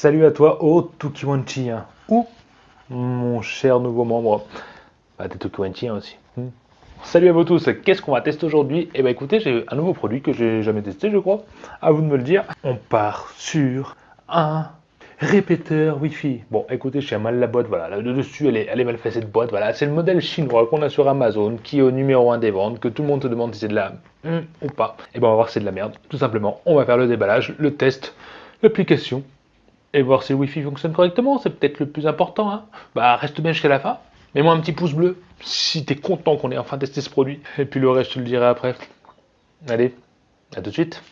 Salut à toi, oh Tukiwanchi, hein. Ou mon cher nouveau membre. Bah, t'es Tukiwanchi aussi. Salut à vous tous, qu'est-ce qu'on va tester aujourd'hui? Eh ben écoutez, j'ai un nouveau produit que j'ai jamais testé, je crois. À vous de me le dire. On part sur un répéteur Wi-Fi. Bon, écoutez, je sais mal la boîte, voilà. Là, dessus, elle est mal faite cette boîte, voilà. C'est le modèle chinois qu'on a sur Amazon, qui est au numéro 1 des ventes, que tout le monde se demande si c'est de la ou pas. Et ben on va voir si c'est de la merde. Tout simplement, on va faire le déballage, le test, l'application et voir si le Wi-Fi fonctionne correctement, c'est peut-être le plus important. Hein. Bah reste bien jusqu'à la fin. Mets-moi un petit pouce bleu si t'es content qu'on ait enfin testé ce produit. Et puis le reste, je te le dirai après. Allez, à tout de suite.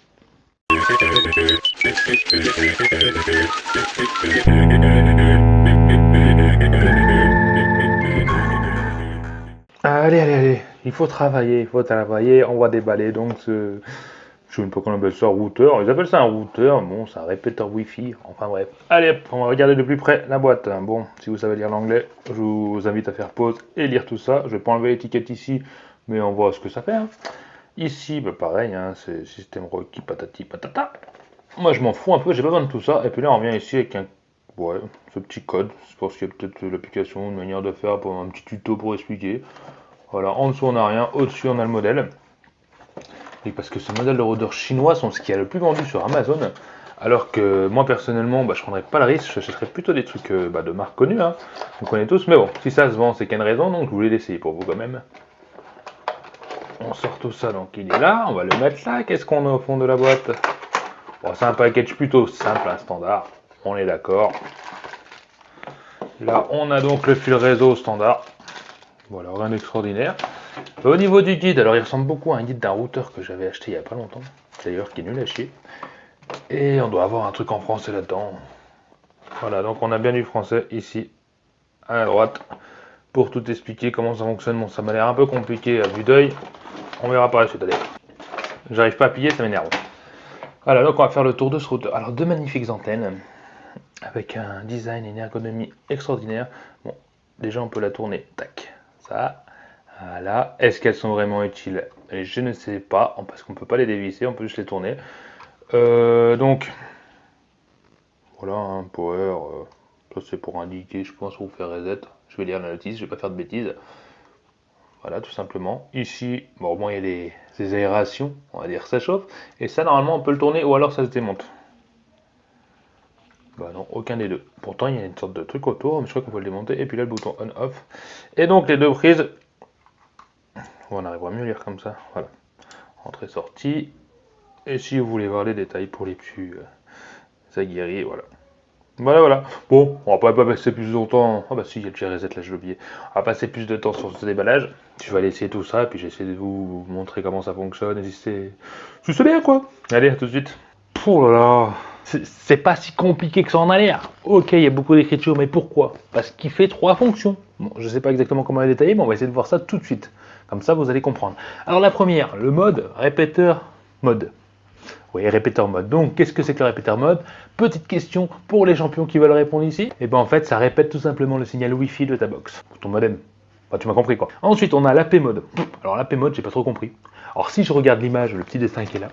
Allez, il faut travailler, on va déballer donc ce... Je sais pas qu'on appelle ça routeur, ils appellent ça un routeur, bon c'est un répéteur wifi, enfin bref. Allez hop, on va regarder de plus près la boîte. Bon, si vous savez lire l'anglais, je vous invite à faire pause et lire tout ça. Je vais pas enlever l'étiquette ici, mais on voit ce que ça fait. Hein. Ici, bah pareil, hein, c'est système requis patati patata. Moi je m'en fous un peu, j'ai pas besoin de tout ça. Et puis là on revient ici avec un... Ouais, ce petit code, je pense qu'il y a peut-être l'application, une manière de faire, pour un petit tuto pour expliquer. Voilà, en dessous on n'a rien, au-dessus on a le modèle. Et parce que ces modèles de routeur chinois sont ce qui a le plus vendu sur Amazon, alors que moi personnellement, bah, je prendrais pas le risque, j'achèterais plutôt des trucs de marque connue, hein. On connaît tous, mais bon, si ça se vend, c'est qu'il y a une raison, donc je voulais l'essayer pour vous quand même. On sort tout ça, donc il est là, on va le mettre là. Qu'est-ce qu'on a au fond de la boîte? Bon, c'est un package plutôt simple, un standard, on est d'accord. Là, on a donc le fil réseau standard. Voilà, rien d'extraordinaire. Au niveau du guide, alors il ressemble beaucoup à un guide d'un routeur que j'avais acheté il n'y a pas longtemps, d'ailleurs qui est nul à chier. Et on doit avoir un truc en français là-dedans. Voilà, donc on a bien du français ici, à droite, pour tout expliquer comment ça fonctionne. Bon, ça m'a l'air un peu compliqué à vue d'œil. On verra par la suite, allez. J'arrive pas à piller, ça m'énerve. Voilà, donc on va faire le tour de ce routeur. Alors, deux magnifiques antennes, avec un design et une ergonomie extraordinaire. Bon, déjà on peut la tourner, tac, ça. Voilà. Est-ce qu'elles sont vraiment utiles? Je ne sais pas, parce qu'on ne peut pas les dévisser, on peut juste les tourner. Donc, voilà, un power, ça c'est pour indiquer, je pense, ou faire reset. Je vais lire la notice, je vais pas faire de bêtises. Voilà, tout simplement. Ici, bon, au moins il y a des aérations, on va dire que ça chauffe. Et ça, normalement, on peut le tourner ou alors ça se démonte. Bah non, aucun des deux. Pourtant, il y a une sorte de truc autour, mais je crois qu'on peut le démonter. Et puis là, le bouton on-off. Et donc, les deux prises. On arrivera mieux à lire comme ça. Voilà. Entrée-sortie. Et si vous voulez voir les détails pour les plus aguerris, voilà. Voilà. Bon, on va pas passer plus de temps. Ah bah si, il y a le reset là, je l'ai oublié. On va passer plus de temps sur ce déballage. Je vais aller essayer tout ça, puis j'essaie de vous montrer comment ça fonctionne, et si c'est bien quoi. Allez, à tout de suite. Oh là là, c'est pas si compliqué que ça en a l'air. Ok, il y a beaucoup d'écriture, mais pourquoi? Parce qu'il fait trois fonctions. Bon, je sais pas exactement comment les détailler, mais on va essayer de voir ça tout de suite. Comme ça, vous allez comprendre. Alors la première, le mode répéteur mode. Oui, répéteur mode. Donc, qu'est-ce que c'est que le répéteur mode? Petite question pour les champions qui veulent répondre ici. Et bien en fait, ça répète tout simplement le signal Wi-Fi de ta box, ton modem. Enfin, tu m'as compris quoi. Ensuite, on a l'AP mode. Alors l'AP mode, j'ai pas trop compris. Alors si je regarde l'image, le petit dessin qui est là,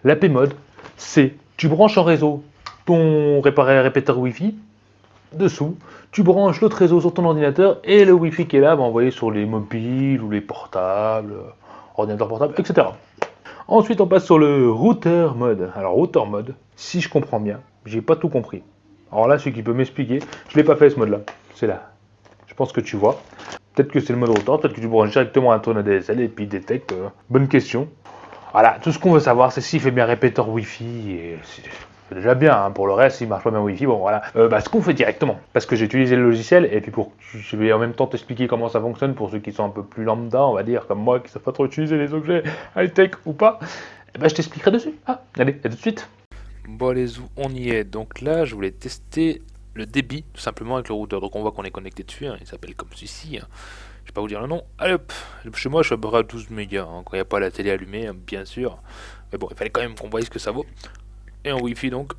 l'AP mode, c'est tu branches en réseau ton répéteur Wi-Fi dessous, tu branches l'autre réseau sur ton ordinateur et le Wi-Fi qui est là va envoyer sur les mobiles ou les portables, ordinateurs portables, etc. Ensuite, on passe sur le router mode. Alors, router mode, si je comprends bien, j'ai pas tout compris. Alors là, celui qui peut m'expliquer, je l'ai pas fait ce mode-là. C'est là. Je pense que tu vois. Peut-être que c'est le mode router, peut-être que tu branches directement à ton ADSL et puis il détecte. Bonne question. Voilà, tout ce qu'on veut savoir, c'est s'il fait bien répéteur Wi-Fi et c'est déjà bien. Hein. Pour le reste, s'il marche pas bien Wi-Fi, bon voilà. Ce qu'on fait directement, parce que j'ai utilisé le logiciel et puis je vais en même temps t'expliquer comment ça fonctionne pour ceux qui sont un peu plus lambda, on va dire, comme moi, qui savent pas trop utiliser les objets high-tech ou pas. Je t'expliquerai dessus. Ah, allez, à tout de suite. Bon, allez, on y est. Donc là, je voulais tester le débit, tout simplement, avec le routeur. Donc on voit qu'on est connecté dessus. Hein. Il s'appelle comme ceci. Hein. Je vais pas vous dire le nom. Allez hop. Chez moi, je suis à peu près à 12 mégas. Hein, quand il n'y a pas la télé allumée, hein, bien sûr. Mais bon, il fallait quand même qu'on voie ce que ça vaut. Et en Wi-Fi, donc.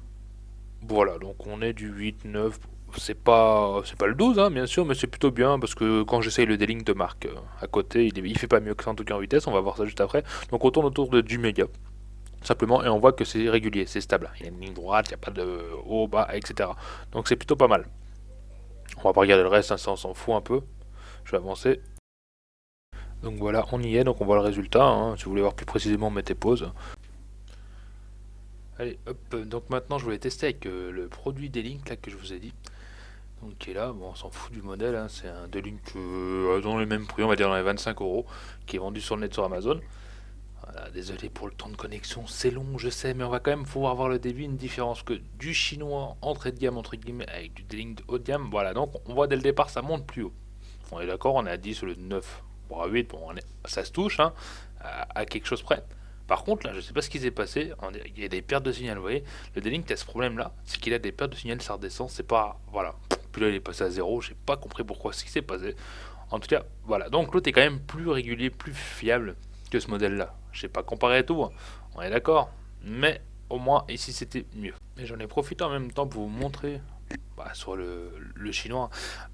Voilà, donc on est du 8, 9. C'est pas le 12, hein, bien sûr, mais c'est plutôt bien parce que quand j'essaye le D-Link de marque à côté, il fait pas mieux que ça en tout cas en vitesse. On va voir ça juste après. Donc on tourne autour de 10 mégas. simplement, et on voit que c'est régulier, c'est stable. Il y a une ligne droite, il n'y a pas de haut, bas, etc. Donc c'est plutôt pas mal. On va pas regarder le reste, hein, ça on s'en fout un peu. Je vais avancer. Donc voilà, on y est, donc on voit le résultat. Hein. Si vous voulez voir plus précisément, mettez pause. Allez, hop, donc maintenant je voulais tester avec le produit D-Link là que je vous ai dit. Donc qui est là, bon on s'en fout du modèle, hein. C'est un D-Link dans les mêmes prix, on va dire dans les 25 €, qui est vendu sur le net sur Amazon. Voilà, désolé pour le temps de connexion, c'est long, je sais, mais on va quand même pouvoir voir le début, une différence que du chinois entrée de gamme entre guillemets avec du D-Link de haut de gamme. Voilà, donc on voit dès le départ ça monte plus haut. On est d'accord, on est à 10 au lieu de 9. Bon, à 8, bon, ça se touche, hein, à quelque chose près. Par contre, là, je sais pas ce qui s'est passé. Il y a des pertes de signal, vous voyez. Le D-Link a ce problème-là, c'est qu'il a des pertes de signal, ça redescend, c'est pas. Voilà. Puis là, il est passé à 0, j'ai pas compris pourquoi, ce qui s'est passé. En tout cas, voilà. Donc l'autre est quand même plus régulier, plus fiable que ce modèle-là. Je sais pas comparer à tout, hein. On est d'accord. Mais au moins, ici, c'était mieux. Et j'en ai profité en même temps pour vous montrer sur le chinois,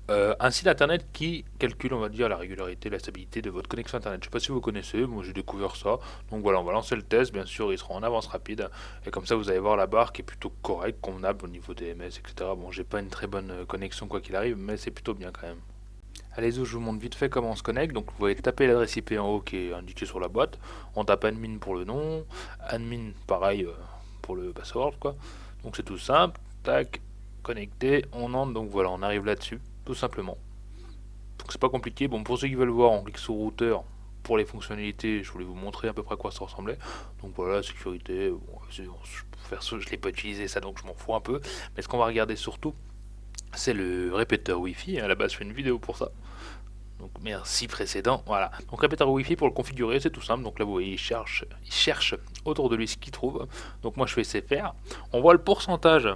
un site internet qui calcule, on va dire, la régularité, la stabilité de votre connexion internet. Je sais pas si vous connaissez, moi j'ai découvert ça. Donc voilà, on va lancer le test, bien sûr, il sera en avance rapide. Et comme ça, vous allez voir la barre qui est plutôt correcte, convenable au niveau des MS, etc. Bon, j'ai pas une très bonne connexion quoi qu'il arrive, mais c'est plutôt bien quand même. Allez-y, je vous montre vite fait comment on se connecte. Donc vous pouvez taper l'adresse IP en haut qui est indiquée sur la boîte. On tape admin pour le nom, admin pareil pour le password quoi. Donc c'est tout simple. Tac, connecté, on entre. Donc voilà, on arrive là-dessus, tout simplement. Donc c'est pas compliqué. Bon, pour ceux qui veulent voir, on clique sur routeur. Pour les fonctionnalités, je voulais vous montrer à peu près à quoi ça ressemblait. Donc voilà, sécurité, bon, je l'ai pas utilisé ça, donc je m'en fous un peu. Mais ce qu'on va regarder surtout, c'est le répéteur Wi-Fi. À la base, je fais une vidéo pour ça. Donc merci précédent, voilà. Donc répéteur Wi-Fi pour le configurer, c'est tout simple. Donc là vous voyez, il cherche autour de lui ce qu'il trouve. Donc moi je fais SFR. On voit le pourcentage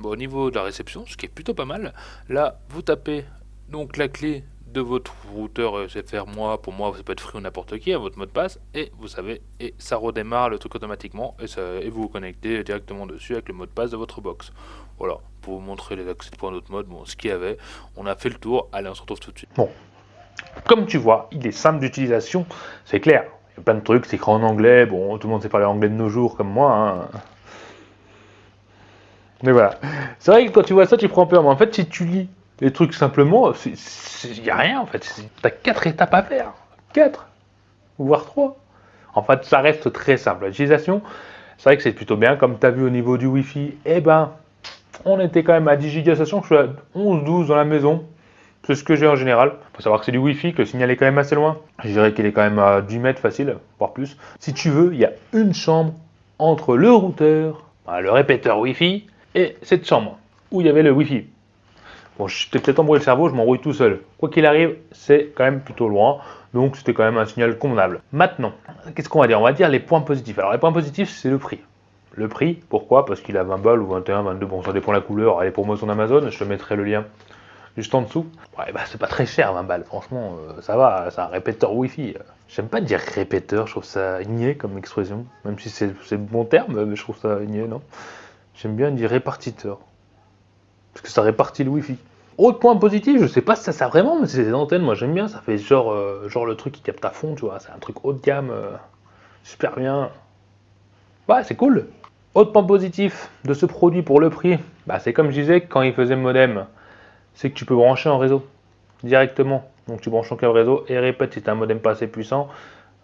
au niveau de la réception, ce qui est plutôt pas mal. Là vous tapez donc la clé de votre routeur SFR, pour moi ça peut être Free ou n'importe qui, à votre mot de passe, et vous savez, et ça redémarre le truc automatiquement, et vous vous connectez directement dessus avec le mot de passe de votre box. Voilà, pour vous montrer les accès pour un autre mode, bon, ce qu'il y avait, on a fait le tour, allez on se retrouve tout de suite. Bon, comme tu vois, il est simple d'utilisation, c'est clair. Il y a plein de trucs, c'est écrit en anglais. Bon, tout le monde sait parler anglais de nos jours, comme moi. Hein. Mais voilà. C'est vrai que quand tu vois ça, tu prends peur. Mais en fait, si tu lis les trucs simplement, il n'y a rien en fait. Tu as 4 étapes à faire. 4, voire 3. En fait, ça reste très simple. L'utilisation, c'est vrai que c'est plutôt bien. Comme tu as vu au niveau du Wi-Fi, on était quand même à 10 Go, sachant que je suis à 11-12 dans la maison. C'est ce que j'ai en général. Il faut savoir que c'est du Wi-Fi, que le signal est quand même assez loin. Je dirais qu'il est quand même à 10 mètres facile, voire plus. Si tu veux, il y a une chambre entre le routeur, le répéteur Wi-Fi, et cette chambre où il y avait le Wi-Fi. Bon, je t'ai peut-être embrouillé le cerveau, je m'embrouille tout seul. Quoi qu'il arrive, c'est quand même plutôt loin, donc c'était quand même un signal convenable. Maintenant, qu'est-ce qu'on va dire? On va dire les points positifs. Alors les points positifs, c'est le prix. Le prix, pourquoi? Parce qu'il a 20 balles ou 21, 22, bon ça dépend de la couleur. Allez, pour moi sur Amazon, je te mettrai le lien juste en dessous. Ouais, c'est pas très cher 20 balles, franchement, ça va, c'est un répéteur Wi-Fi. J'aime pas dire répéteur, je trouve ça niais comme expression, même si c'est le bon terme, mais je trouve ça niais, non? J'aime bien dire répartiteur, parce que ça répartit le Wi-Fi. Autre point positif, je sais pas si ça sert vraiment, mais c'est des antennes, moi j'aime bien, ça fait genre le truc qui capte à fond, tu vois, c'est un truc haut de gamme, super bien. Ouais, c'est cool. Autre point positif de ce produit pour le prix, c'est comme je disais, quand il faisait modem, c'est que tu peux brancher en réseau directement. Donc tu branches ton câble réseau et répète si tu as un modem pas assez puissant.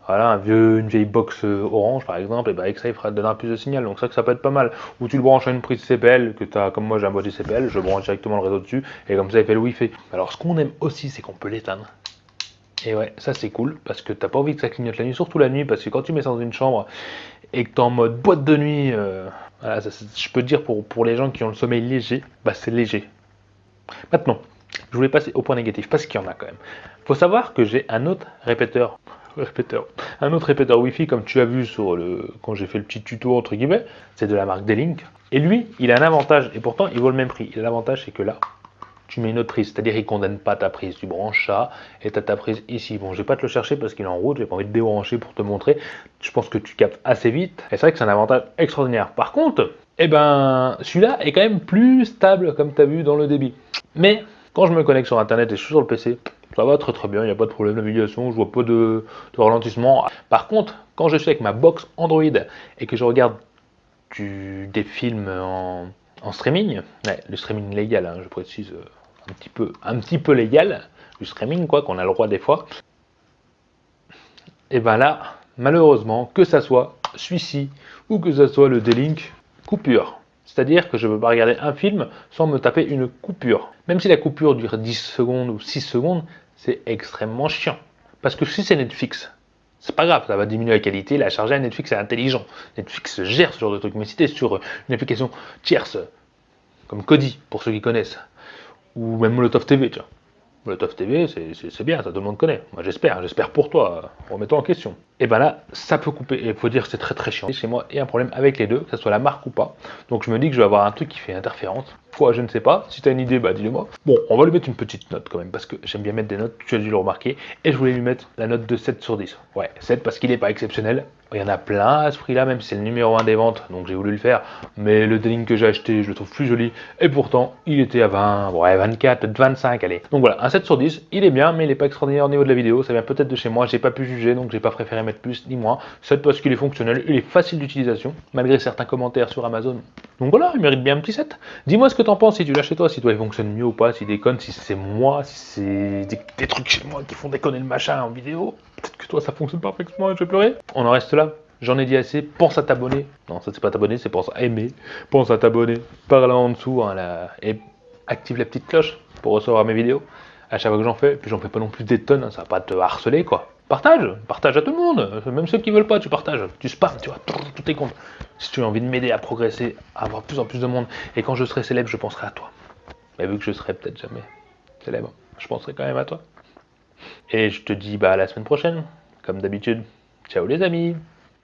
Voilà, une vieille box Orange par exemple, et avec ça il fera donner plus de signal. Donc ça peut être pas mal. Ou tu le branches à une prise CPL, que tu as, comme moi j'ai un boîtier CPL, je branche directement le réseau dessus, et comme ça il fait le Wi-Fi. Alors ce qu'on aime aussi, c'est qu'on peut l'éteindre. Et ouais, ça c'est cool, parce que t'as pas envie que ça clignote la nuit, surtout la nuit, parce que quand tu mets ça dans une chambre et que t'es en mode boîte de nuit, voilà, je peux te dire pour les gens qui ont le sommeil léger, c'est léger. Maintenant, je voulais passer au point négatif, parce qu'il y en a quand même. Faut savoir que j'ai un autre répéteur Wi-Fi, comme tu as vu quand j'ai fait le petit tuto entre guillemets, c'est de la marque D-Link. Et lui, il a un avantage, et pourtant il vaut le même prix. L'avantage c'est que là, tu mets une autre prise, c'est-à-dire il ne condamne pas ta prise. Tu branches ça et tu as ta prise ici. Bon, je vais pas te le chercher parce qu'il est en route, j'ai pas envie de débrancher pour te montrer. Je pense que tu captes assez vite. Et c'est vrai que c'est un avantage extraordinaire. Par contre, celui-là est quand même plus stable, comme tu as vu dans le débit. Mais quand je me connecte sur internet et je suis sur le PC, ça va très très bien, il n'y a pas de problème de navigation, je vois pas de ralentissement. Par contre, Quand je suis avec ma box Android et que je regarde des films en streaming, ouais, le streaming légal, hein, je précise, un petit peu légal, du streaming quoi, qu'on a le droit des fois, et ben là, malheureusement, que ça soit celui-ci ou que ça soit le D-Link, coupure. C'est-à-dire que je ne peux pas regarder un film sans me taper une coupure. Même si la coupure dure 10 secondes ou 6 secondes, c'est extrêmement chiant. Parce que si c'est Netflix, c'est pas grave, ça va diminuer la qualité, la charger à Netflix est intelligent. Netflix gère ce genre de truc. Mais si tu es sur une application tierce, comme Kodi, pour ceux qui connaissent, ou même Molotov TV, tu vois. Molotov TV, c'est bien, ça tout le monde connaît. Moi j'espère pour toi, remettons en question. Et ben là, ça peut couper, et il faut dire que c'est très très chiant. Chez moi, il y a un problème avec les deux, que ce soit la marque ou pas. Donc je me dis que je vais avoir un truc qui fait interférence. Quoi, je ne sais pas. Si tu as une idée, bah dis-le moi. Bon, on va lui mettre une petite note quand même, parce que j'aime bien mettre des notes, tu as dû le remarquer. Et je voulais lui mettre la note de 7 sur 10. Ouais, 7 parce qu'il n'est pas exceptionnel. Il y en a plein à ce prix-là, même si c'est le numéro 1 des ventes, donc j'ai voulu le faire. Mais le D-Link que j'ai acheté, je le trouve plus joli. Et pourtant, il était à 20, ouais, 24, peut-être 25, allez. Donc voilà, un 7 sur 10, il est bien, mais il n'est pas extraordinaire au niveau de la vidéo. Ça vient peut-être de chez moi, j'ai pas pu juger, donc j'ai pas préféré mettre plus ni moins. 7 parce qu'il est fonctionnel, il est facile d'utilisation, malgré certains commentaires sur Amazon. Donc voilà, il mérite bien un petit 7. Dis-moi ce que t'en penses, si tu l'as chez toi, si toi il fonctionne mieux ou pas, s'il déconne, si c'est moi, si c'est des trucs chez moi qui font déconner le machin en vidéo. Peut-être que toi ça fonctionne parfaitement et je vais pleurer. On en reste là. J'en ai dit assez, pense à t'abonner. Non, ça c'est pas t'abonner, c'est pense à aimer. Pense à t'abonner par là en dessous hein, et active la petite cloche pour recevoir mes vidéos à chaque fois que j'en fais. Puis j'en fais pas non plus des tonnes, hein, ça va pas te harceler quoi. Partage à tout le monde, même ceux qui veulent pas, tu partages, tu spams, tu vois, tout est compte. Si tu as envie de m'aider à progresser, à avoir plus en plus de monde, et quand je serai célèbre, je penserai à toi. Mais vu que je serai peut-être jamais célèbre, je penserai quand même à toi. Et je te dis bah à la semaine prochaine, comme d'habitude. Ciao les amis!